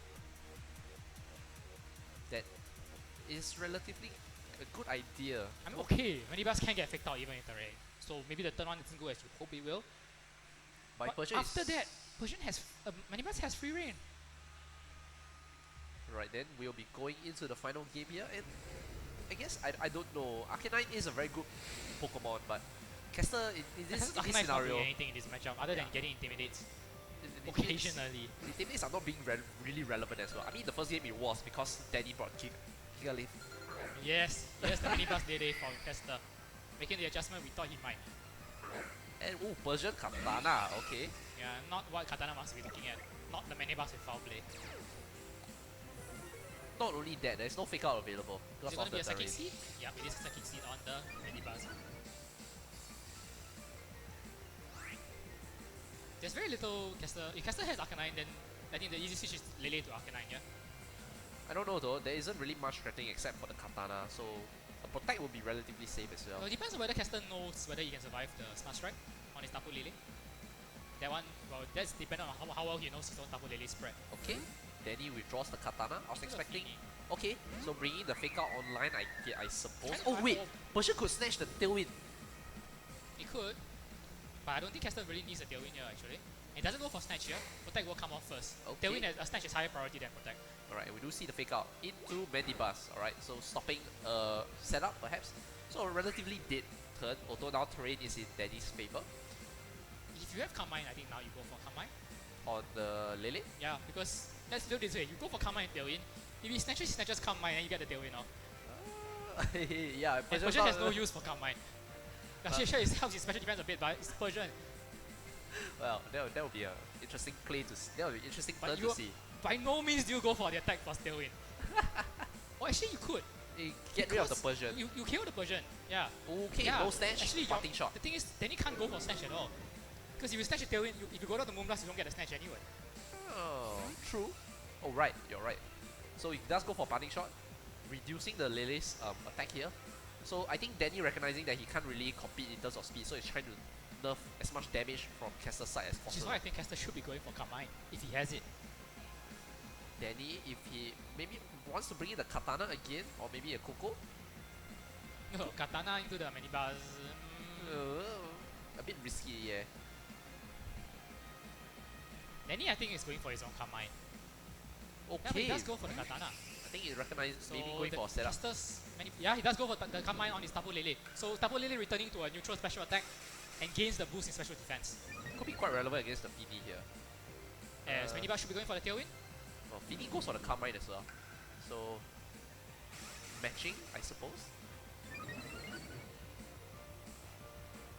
That is relatively a good idea. I mean, okay, Mani Blast can get faked out even in the rain. So maybe the turn one isn't good as you hope it will. But Persian after that, Persian has Mani Blast has free reign. Right, then we'll be going into the final game here, and I guess I don't know. Arcanine is a very good Pokemon, but Kester in this Arcanine's not scenario, doing anything in this matchup other than getting intimidates occasionally. Intimidates are not being really relevant as well. I mean, the first game it was because Danny brought Giga Leaf. Yes, the Mani Blast Lele for Kester, making the adjustment we thought he might. And Persian Katana, okay. Yeah, not what Katana must be looking at. Not the Mani Blast with foul play. Not only that, there's no fake out available. Is it going to be a second second seed? Yeah, it is a second seed on the Mani Blast. There's very little Kester. If Kester has Arcanine, then I think the easy switch is Lele to Arcanine, yeah? I don't know though, there isn't really much threatening except for the Katana, so a Protect will be relatively safe as well. Well, it depends on whether Kester knows whether he can survive the Smart Strike on his Tapu Lele. That one, well, that's dependent on how well he knows his own Tapu Lele spread. Okay, Danny withdraws the Katana. I was expecting. Fini. Okay, so bringing the fake out online, I suppose. And Oh wait, Persian could snatch the Tailwind. He could, but I don't think Kester really needs a Tailwind here actually. It doesn't go for Snatch here. Protect will come off first. Okay. Tailwind has, Snatch is higher priority than Protect. Alright, we do see the fake out into Mandibus. Alright, so stopping setup perhaps. So a relatively dead turn, although now terrain is in Danny's favor. If you have Carmine, I think now you go for Carmine. On the Lele. Yeah, because let's do it this way. You go for Carmine and Tailwind. If he snatches Carmine, then you get the Tailwind off. Yeah, And Persian has no use for Carmine. Actually, sure, it helps his special defense a bit, but it's Persian. Well, that would be an interesting play to see. That would be an interesting turn to see. By no means do you go for the attack plus Tailwind. Or actually you could. Get rid of the Persian. You kill the Persian, yeah. Okay, yeah. no snatch, actually, parting shot. The thing is, then you can't go for snatch at all. Because if you snatch a Tailwind, if you go down the Moonblast, you don't get a snatch anyway. Oh, true. Oh, right, you're right. So he does go for parting shot, reducing the Lele's attack here. So I think Danny recognizing that he can't really compete in terms of speed, so he's trying to nerf as much damage from Kester's side as possible. Which is why I think Kester should be going for Carmine, if he has it. Danny, if he maybe wants to bring in the Katana again, or maybe a Coco. No, Katana into the Manibus. A bit risky, yeah. Danny, I think, is going for his own Carmine. Yeah, but Okay, he does go for the Katana. I think he recognizes So maybe going for a setup. Yeah, he does go for the Carmine on his Tapu Lele. So Tapu Lele returning to a neutral special attack and gains the boost in special defense. Could be quite relevant against the Fini here. As Manibus should be going for the Tailwind. Well, Fini goes for the Carmine as well. So, matching, I suppose.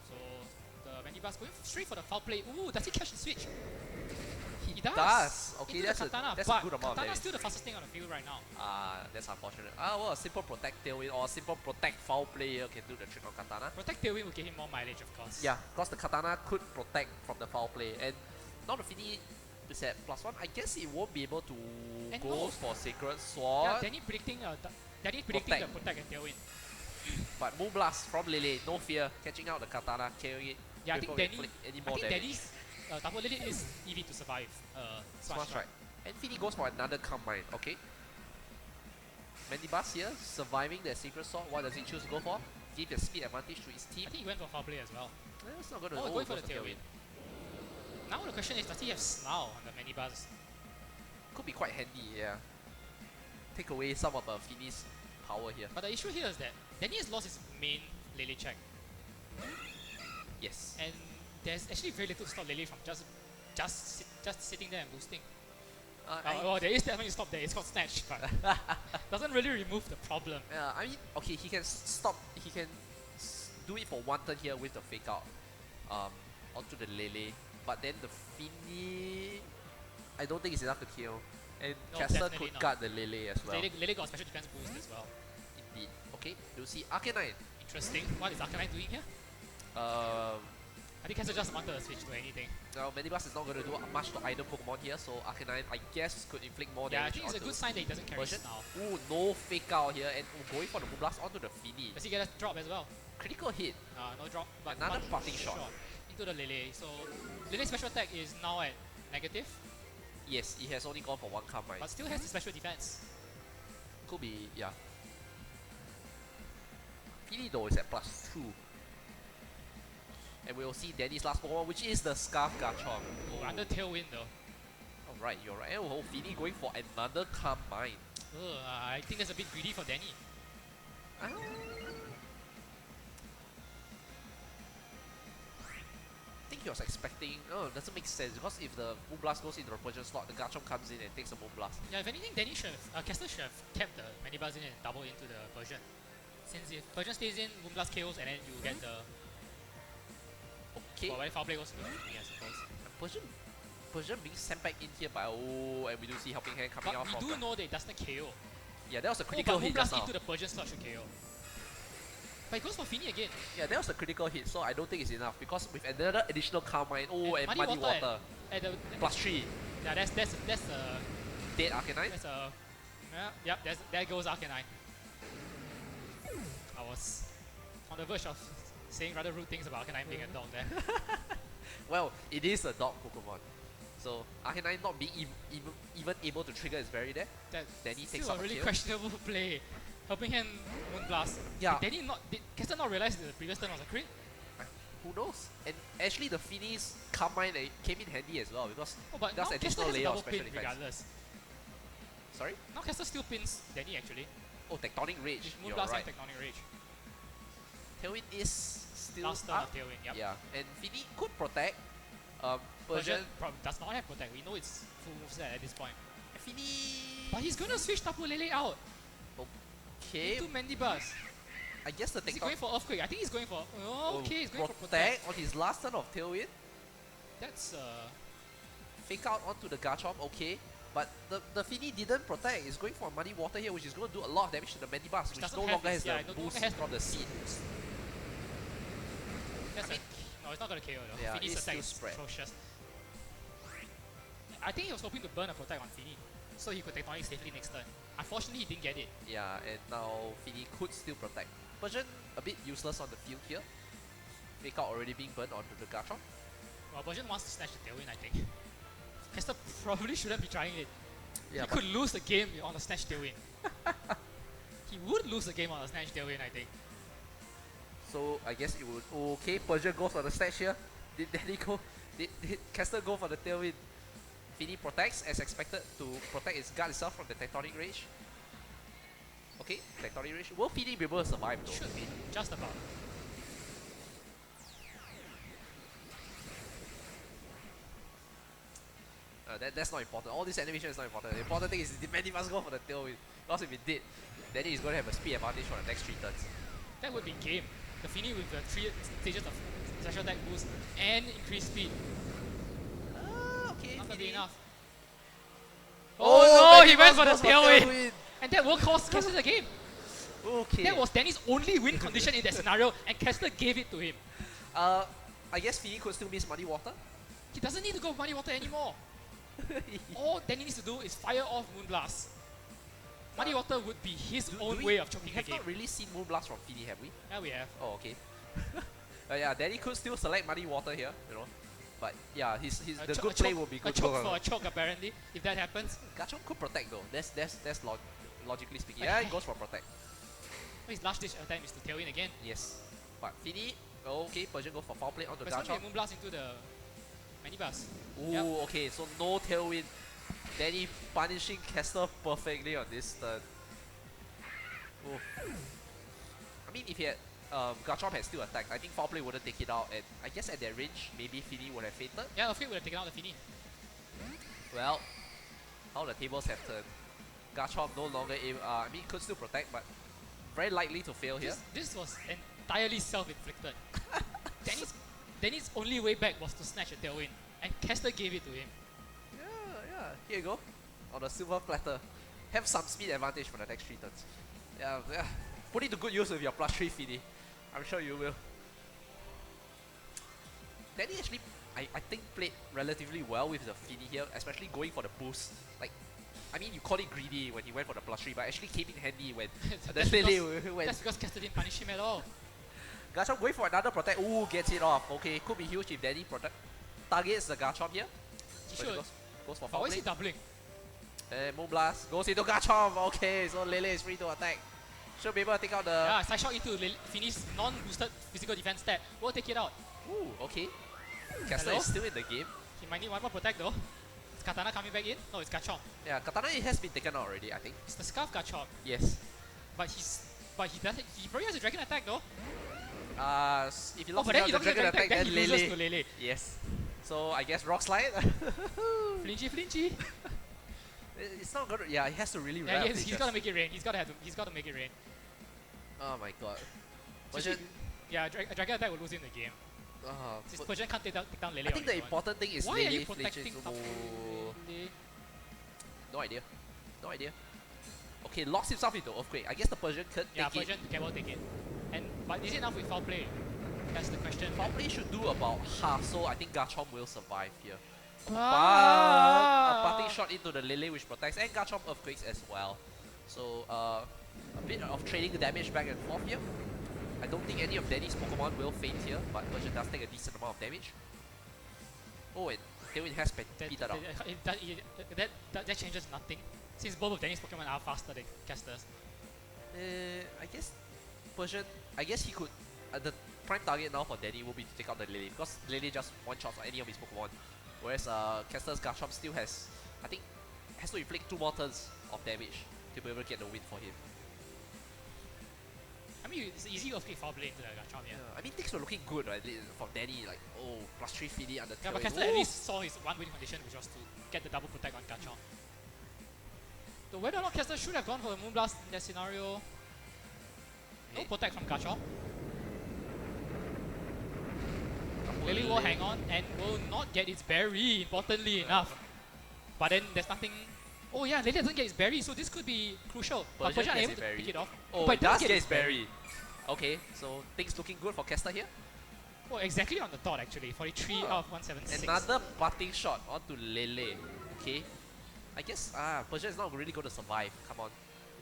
So the Mandibas going straight for the foul play. Ooh, does he catch the switch? He does. Okay, Into that's the katana, a but good amount of Katana's damage. still the fastest thing on the field right now. That's unfortunate. Well, a simple protect tailwind or a simple protect foul player can do the trick on Katana. Protect Tailwind will give him more mileage, of course. Yeah, because the Katana could protect from the foul play. And now the Fini is at +1. I guess it won't be able to And go no. for Sacred Sword. Yeah, Danny predicting the Protect and Tailwind. But Moonblast from Lele, no fear, catching out the Katana, carrying it. Yeah, I think Danny. inflict any I more think damage. Danny's double Lily is easy to survive. Smash Strike. right. And Fini goes for another Combine, okay. Mandibas here, surviving the Secret Sword. What does he choose to go for? Give the speed advantage to his team. I think he went for foul play as well. It's not going to Going for the Tailwind. Now the question is, does he have Snarl on the Mandibas? Could be quite handy, yeah. Take away some of Fini's power here. But the issue here is that Danny has lost his main Lele check. Yes. And there's actually very little to stop Lele from just sitting there and boosting. Well, there is definitely stop there. It's called Snatch, but doesn't really remove the problem. I mean, okay, he can stop. He can do it for one turn here with the fake out, onto the Lele. But then the Fini, I don't think it's enough to kill. And No, Kester definitely could not. guard the Lele as well. Lele got a special defense boost as well. Indeed. Okay, you'll see Arcanine. Interesting. What is Arcanine doing here? I think Kester just wanted to switch to anything. Now Mandibas is not going to do much to either Pokemon here, so Arcanine, I guess, could inflict more Yeah, I damage. think it's a good sign that he doesn't carry version. Snarl. Ooh, no fake out here, and going for the Moonblast onto the Fini. Does he get a drop as well? Critical hit. No drop, but Another one parting shot. into the Lele. So Lele's special attack is now at negative, Yes, he has only gone for one Carmine. but still has the special defense. Could be, yeah. Fini though is at +2. And we will see Danny's last Pokemon, which is the Scarf Garchomp. Oh, under Tailwind though. Alright, you're right. Oh, Fini going for another Carmine. I think that's a bit greedy for Danny. I think he was expecting. Oh, it doesn't make sense because if the Moonblast goes into the Persian slot, the Garchomp comes in and takes the Moonblast. Yeah, if anything, Danny should have, Kester should have kept the Mandibas in and double into the Persian. Since if Persian stays in, Moonblast kills, and then you get the Okay. foul play goes to the Fini, I suppose. Persian being sent back in here by and we do see Helping Hand coming But out we from do the, know that it doesn't KO. Yeah, that was a But critical hit just Moonblast now. into the Persian slot should KO. But it goes for Fini again. Yeah, that was a critical hit, so I don't think it's enough because with another additional Carmine, and Muddy Water, At the, +3, yeah, that's dead Arcanine. that's a yep, there goes Arcanine. I was on the verge of saying rather rude things about Arcanine being a dog there. Well, it is a dog Pokemon. So Arcanine not being even able to trigger his berry there. That's Danny takes still out a a really kill. questionable play. Helping Hand Moonblast. Yeah. Did Kester not realize that the previous turn was a crit? Who knows? And actually the Fini's Carmine came in handy as well because Oh, but now that's Kester additional has a layer of double special pin defense. regardless. Sorry? Now Kester still pins Danny actually. Oh, Tectonic Rage. With You're Moonblast right. and Tectonic Rage. Tailwind is still Last turn up. of Tailwind, yep. Yeah, and Fini could protect. Persian Persian. does not have protect. We know it's full moveset at this point. Fini. But he's gonna switch Tapu Lele out Okay. into Mandibas. I guess the Is he going Tectonic for Earthquake? I think he's going for. Oh, okay, he's going for protect. protect on his last turn of Tailwind. That's Fake out onto the Garchomp, okay. But the Fini didn't protect. He's going for Muddy Water here, which is going to do a lot of damage to the Mandibas, which doesn't no have longer this, has yeah, the no boost longer has from the seed. that's I mean, no, it's not gonna KO though. yeah, Fini's it's attack still is spread. atrocious. I think he was hoping to burn a protect on Fini, so he could Tectonic safely next turn. Unfortunately, he didn't get it. Yeah, and now Fini could still protect. Persian a bit useless on the field here. Fake out already being burned onto the Garchomp. Well, Persian wants to snatch the Tailwind, I think. Kester probably shouldn't be trying it. Yeah, He could lose the game on a snatch Tailwind. He would lose the game on a snatch Tailwind, I think. so I guess it would. Okay, Persian goes for the snatch here. Did Danny go? Did Kester go for the Tailwind? Fini protects as expected to protect its guard itself from the Tectonic Rage. Okay, Tectonic Rage. Will Fini be able to survive though? Should be, just about. That's not important. All this animation is not important. The important thing is Danny must go for the tailwind. Because if it did, Danny is going to have a speed advantage for the next 3 turns. That would be game. The Fini with the 3 stages of special attack boost and increased speed. Okay. Not gonna be Fini. enough. Oh, no, he went for the goes tailwind. And that will cost Kester the game. Okay. That was Danny's only win condition in that scenario, and Kester gave it to him. I guess Fini could still miss Muddy Water. He doesn't need to go Muddy Water anymore. All Danny needs to do is fire off Moonblast. Muddy Water would be his own way of choking We the have game. not really seen Moonblast from Fini, have we? Yeah, we have. Oh, okay. Yeah, Danny could still select Muddy Water here, you know. But yeah, the good play will be good. A choke for a choke apparently, if that happens. Garchomp could protect though. That's logically speaking. Yeah, he goes for protect. His last ditch attempt is to tailwind again. Yes. But Fini, okay, Persian goes for foul play onto But it's Garchomp. going to Moonblast into the Manibus. Ooh, Yep. okay, so no tailwind. Danny punishing Kester perfectly on this turn. Ooh. I mean, if he had Garchomp had still attacked, I think foul play wouldn't take it out, and I guess at that range, maybe Fini would have fainted. Yeah, Earthquake would have taken out the Fini. Well, how the tables have turned. Garchomp no longer able, I mean, could still protect, but very likely to fail here. This was entirely self-inflicted. Danny's only way back was to snatch a tailwind, and Kester gave it to him. Yeah, here you go. On a silver platter. Have some speed advantage for the next 3 turns. Yeah. Put it to good use with your +3 Fini. I'm sure you will. Danny actually, I think, played relatively well with the Fini here, especially going for the boost. Like, I mean, you call it greedy when he went for the +3, but actually came in handy when the Lily went. That's because Kester didn't punish him at all. Garchomp going for another protect. Ooh, gets it off. Okay, could be huge if Danny targets the Garchomp here. He But should. goes for But foul why is play. he doubling? And Moonblast goes into Garchomp. Okay, so Lele is free to attack. Should be able to take out the... Yeah, side shot into Fini's non-boosted physical defense stat. We'll take it out. Ooh, okay. Kester Hello? is still in the game. He might need one more protect though. Is Katana coming back in? No, it's Garchomp. Yeah, Katana has been taken out already, I think. It's the Scarf Garchomp. Yes. But he doesn't. He probably has a dragon attack though. If you Oh, lock but it then out he the locks the dragon attack, then then he loses Lele. to Lele. Yes. So I guess Rock Slide. Flinchy. It's not gonna... Yeah, he has to really Yeah, ramp. he's gotta make it rain. He's gotta make it rain. Oh my god. Especially- Persian... Yeah, a dragon attack will lose in the game. Since Persian can't take down Lele. I think the important thing is Why Lele are you flinches. protecting top Lele? No idea. Okay, locks himself into Earthquake. I guess the Persian could Yeah, take Persian can well take it. But is it enough with foul play? That's the question. it. Foul play should do about half, so I think Garchomp will survive here. But a parting shot into the Lele which protects, and Garchomp Earthquakes as well. So a bit of trading the damage back and forth here. I don't think any of Danny's Pokemon will faint here, but Persian does take a decent amount of damage. Oh, and Tailwind has petered out. That changes nothing. Since both of Danny's Pokemon are faster than Kester's. I guess Persian, I guess he could, the prime target now for Danny will be to take out the Lele, because Lele just one-shots on any of his Pokemon. Whereas Kester's Garchomp still has, I think, has to inflict 2 more turns of damage to be able to get the win for him. I mean, it's easy to foul play into the Garchomp, yeah. I mean, things were looking good, right? From Danny, like, oh, +3 Fini under Yeah, but Kester at least saw his one win condition, which was to get the double protect on Garchomp. So whether or not Kester should have gone for the Moonblast in that scenario, no protect from Garchomp. Lily will hang on and will not get its berry, importantly enough. But then there's nothing. Oh yeah, Lily doesn't get its berry, so this could be crucial. But Persian gets able its to berry. pick it off. Oh, but it does get its berry. Okay, so things looking good for Kester here. Oh, exactly on the dot actually. 43 out of 176. Another parting shot onto Lele. Okay. I guess Persian is not really going to survive. Come on.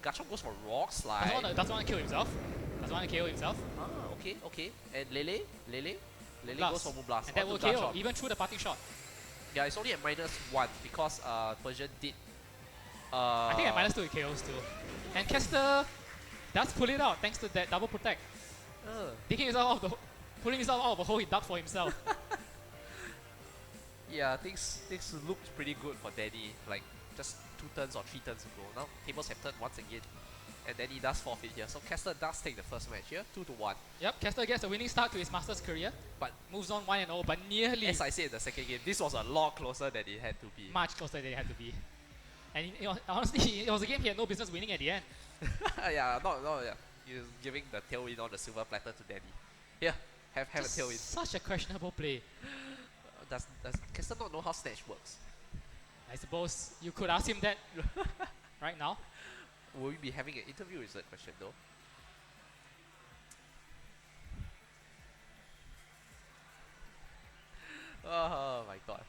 Garchomp goes for Rock Slide. Doesn't want to kill himself. Okay. And Lele goes for Moonblast. And that will KO, even through the parting shot. Yeah, it's only at -1 because Persian did. I think at -2 it KOs too. And Kester does pull it out thanks to that double protect. Pulling himself out of a hole he dug for himself. Yeah, things looked pretty good for Danny. Like just 2 turns or 3 turns ago. Now tables have turned once again. And then he does forfeit here. So Kester does take the first match here, 2-1. Yep, Kester gets a winning start to his Masters career, But moves on 1-0, but nearly as I said in the second game, this was a lot closer than it had to be. much closer than it had to be. And honestly, it was a game he had no business winning at the end. Yeah, yeah. He was giving the tailwind on the silver platter to Danny. Here, have a tailwind. Such a questionable play. Does Kester not know how Snatch works? I suppose you could ask him that right now. Will we be having an interview is that question though? Oh my god.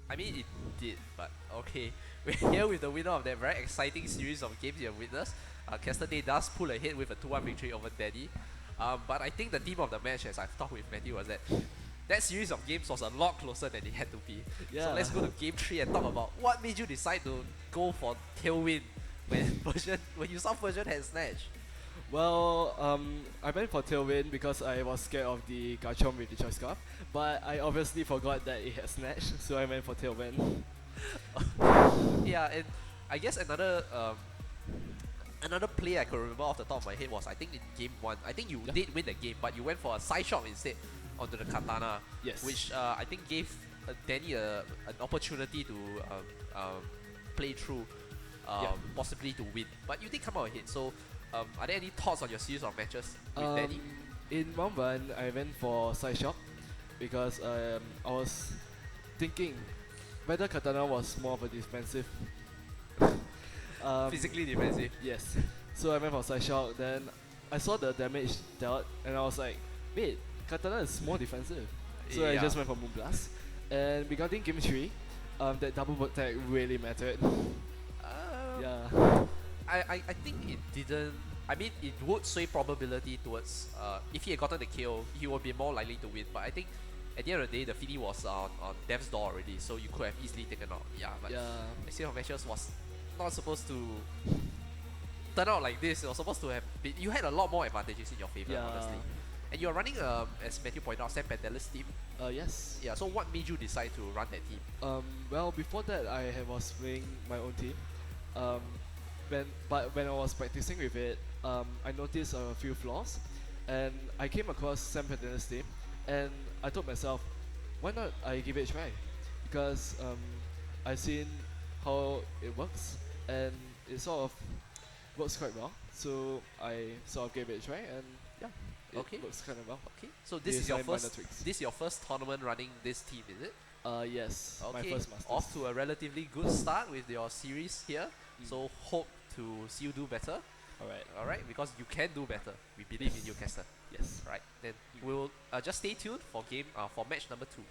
I mean, it did, but okay. We're here with the winner of that very exciting series of games you have witnessed. Kester Day does pull ahead with a 2-1 victory over Danny. But I think the theme of the match, as I've talked with Matthew, was that that series of games was a lot closer than it had to be. Yeah. So let's go to game 3 and talk about what made you decide to go for Tailwind when you saw Version had Snatch. Well, I went for Tailwind because I was scared of the Garchomp with the Choice Scarf, but I obviously forgot that it had Snatch, so I went for Tailwind. Yeah, and I guess another play I could remember off the top of my head was I think in game 1, I think you did win the game, but you went for a side shot instead onto the Katana, Yes. which I think gave Danny an opportunity to play through, possibly to win. But you did come out ahead, so are there any thoughts on your series of matches with Danny? In round 1, I went for side shot because I was thinking whether Katana was more of a defensive. Physically defensive. Yes. So I went for side shot, then I saw the damage dealt and I was like, wait, Katana is more defensive. So I just went for Moonblast. And regarding game 3, that double attack really mattered. Yeah. I think it didn't. I mean, it would sway probability towards if he had gotten the kill, he would be more likely to win. But I think at the end of the day, the Fini was on death's door already, so you could have easily taken out. Yeah, but the series of matches was not supposed to turn out like this. It was supposed to have been, you had a lot more advantages in your favor, honestly. And you're running, as Matthew pointed out, Sam Pandela's team. Yes. Yeah, so what made you decide to run that team? Well, before that, I was playing my own team. When I was practicing with it, I noticed a few flaws, and I came across Sam Pandela's team, and I told myself, why not I give it a try? Because I've seen how it works, and it sort of works quite well. So I sort of gave it a try, and yeah, it works kind of well. Okay, so this is your first tournament running this team, is it? Yes, okay. My first Masters. Off to a relatively good start with your series here. So hope to see you do better. Alright, because you can do better. We believe in you, Kester. Yes. Right, then we'll just stay tuned for match number 2.